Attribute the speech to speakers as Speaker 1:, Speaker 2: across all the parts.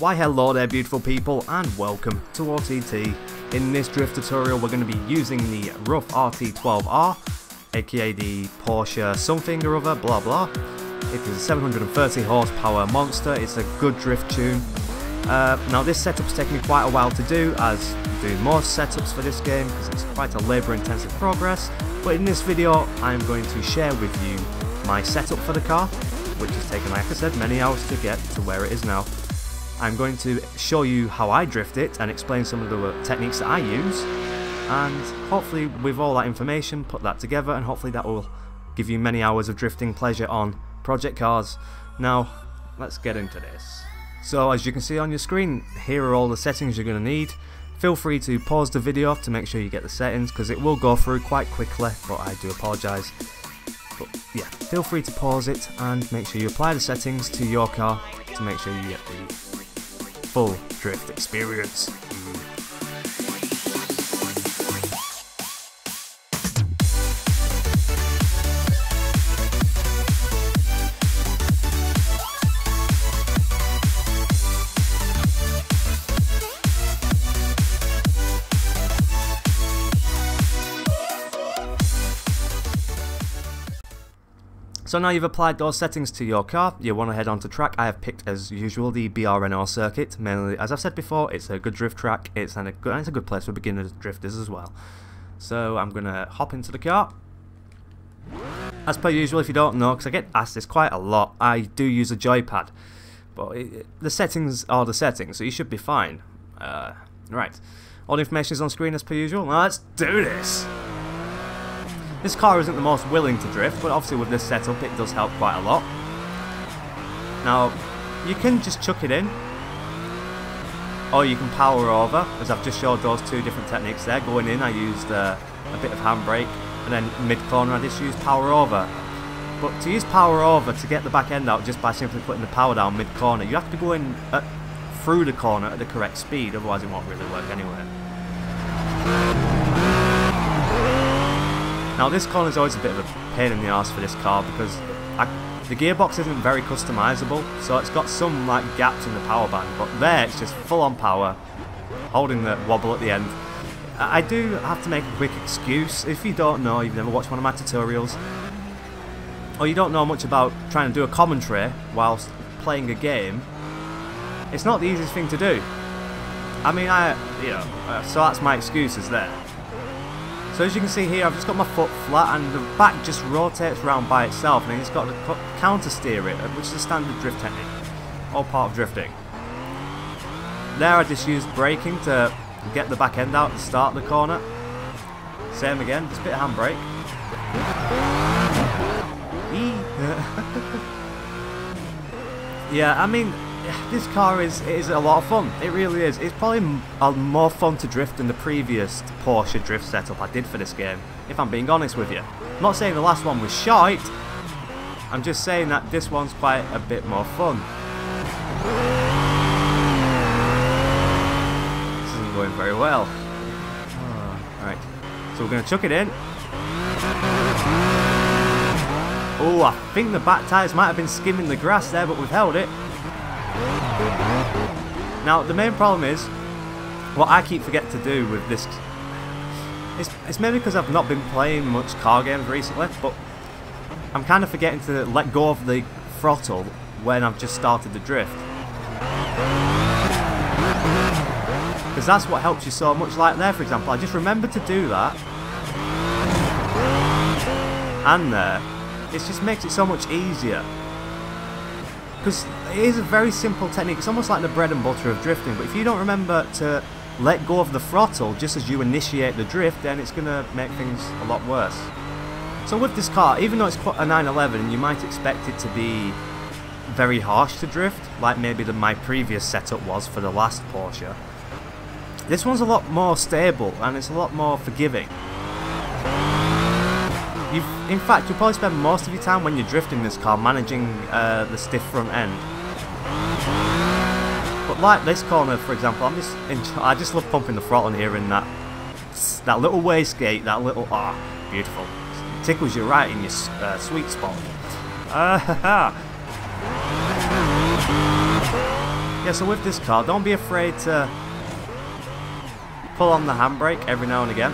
Speaker 1: Why hello there beautiful people and welcome to OTT. In this drift tutorial we're going to be using the RUF RT12R, aka the Porsche something or other, blah blah. It is a 730 horsepower monster, it's a good drift tune. Now this setup's taken me quite a while to do, as I'm doing more setups for this game because it's quite a labour intensive progress, but in this video I'm going to share with you my setup for the car, which has taken, like I said, many hours to get to where it is now. I'm going to show you how I drift it and explain some of the techniques that I use, and hopefully with all that information put that together, and hopefully that will give you many hours of drifting pleasure on project cars. Now let's get into this. So as you can see on your screen, here are all the settings you're going to need. Feel free to pause the video to make sure you get the settings, because it will go through quite quickly, but I do apologise. But yeah, feel free to pause it and make sure you apply the settings to your car to make sure you get the full drift experience. So now you've applied those settings to your car, you want to head onto track. I have picked, as usual, the BRNO circuit. Mainly, as I've said before, it's a good drift track. It's a good place for beginners drifters as well. So I'm going to hop into the car. As per usual, if you don't know, because I get asked this quite a lot, I do use a joypad. But the settings are the settings, so you should be fine. Right, all the information is on screen as per usual. Now let's do this! This car isn't the most willing to drift, but obviously with this setup it does help quite a lot. Now, you can just chuck it in, or you can power over, as I've just showed those two different techniques there. Going in I used a bit of handbrake, and then mid-corner I just used power over. But to use power over to get the back end out just by simply putting the power down mid-corner, you have to be going through the corner at the correct speed, otherwise it won't really work anyway. Now this corner is always a bit of a pain in the arse for this car, because the gearbox isn't very customizable, so it's got some like gaps in the power band, but there it's just full on power, holding the wobble at the end. I do have to make a quick excuse. If you don't know, you've never watched one of my tutorials, or you don't know much about trying to do a commentary whilst playing a game, it's not the easiest thing to do. I mean, so that's my excuses there. So as you can see here, I've just got my foot flat and the back just rotates around by itself, and it's got to counter steer it, which is a standard drift technique, all part of drifting. There I just used braking to get the back end out and start the corner. Same again, just a bit of handbrake. Yeah, I mean, this car is a lot of fun. It really is. It's probably more fun to drift than the previous Porsche drift setup I did for this game, if I'm being honest with you. I'm not saying the last one was shite, I'm just saying that this one's quite a bit more fun. This isn't going very well. Right, so we're going to chuck it in. Oh, I think the back tyres might have been skimming the grass there, but we've held it. Now the main problem is, what I keep forgetting to do with this, it's maybe because I've not been playing much car games recently, but I'm kind of forgetting to let go of the throttle when I've just started the drift, because that's what helps you so much. Like there for example, I just remembered to do that, and there, it just makes it so much easier. Because it is a very simple technique, it's almost like the bread and butter of drifting, but if you don't remember to let go of the throttle just as you initiate the drift, then it's going to make things a lot worse. So with this car, even though it's a 911, you might expect it to be very harsh to drift, like maybe my previous setup was for the last Porsche. This one's a lot more stable, and it's a lot more forgiving. In fact, you'll probably spend most of your time when you're drifting this car managing the stiff front end. But like this corner, for example, I just love pumping the throttle in here, in that little wastegate, that little beautiful. It tickles you right in your sweet spot. Yeah, so with this car, don't be afraid to pull on the handbrake every now and again.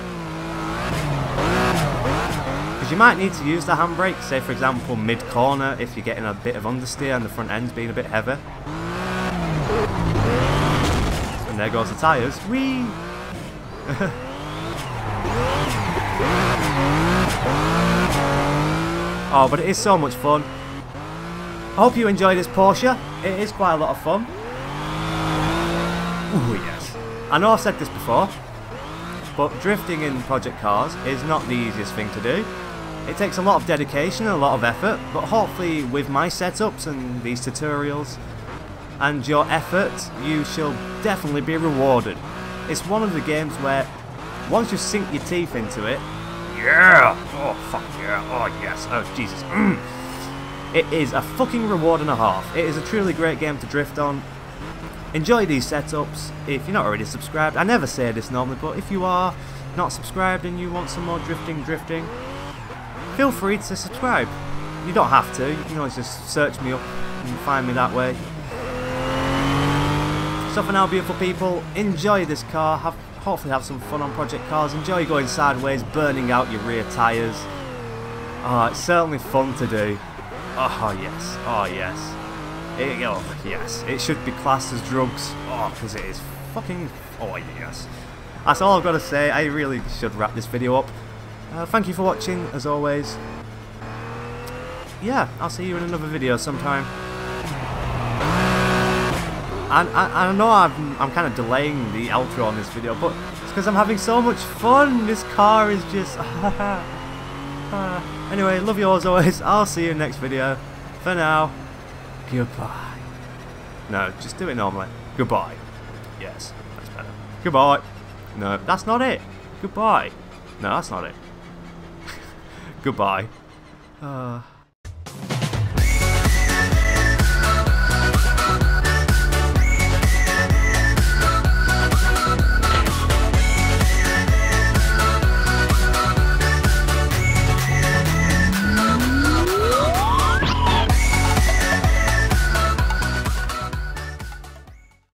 Speaker 1: Because you might need to use the handbrake, say for example mid-corner, if you're getting a bit of understeer and the front end's being a bit heavy. And there goes the tyres. Whee! Oh, but it is so much fun. I hope you enjoy this Porsche. It is quite a lot of fun. Ooh, yes. I know I've said this before, but drifting in project cars is not the easiest thing to do. It takes a lot of dedication and a lot of effort, but hopefully with my setups and these tutorials and your effort, you shall definitely be rewarded. It's one of the games where once you sink your teeth into it, yeah! Oh, fuck yeah! Oh, yes! Oh, Jesus! It is a fucking reward and a half. It is a truly great game to drift on. Enjoy these setups. If you're not already subscribed, I never say this normally, but if you are not subscribed and you want some more drifting, feel free to subscribe. You don't have to. You can always just search me up and find me that way. So for now, beautiful people, enjoy this car. Hopefully have some fun on project cars. Enjoy going sideways, burning out your rear tyres. Oh, it's certainly fun to do. Oh yes, oh yes. Oh yes, it should be classed as drugs. Oh, because it is fucking, oh yes. That's all I've got to say. I really should wrap this video up. Thank you for watching, as always. Yeah, I'll see you in another video sometime. And I know I'm kind of delaying the outro on this video, but it's because I'm having so much fun. This car is just... Anyway, love you all as always. I'll see you in the next video. For now, goodbye. No, just do it normally. Goodbye. Yes, that's better. Goodbye. No, that's not it. Goodbye. No, that's not it. Goodbye.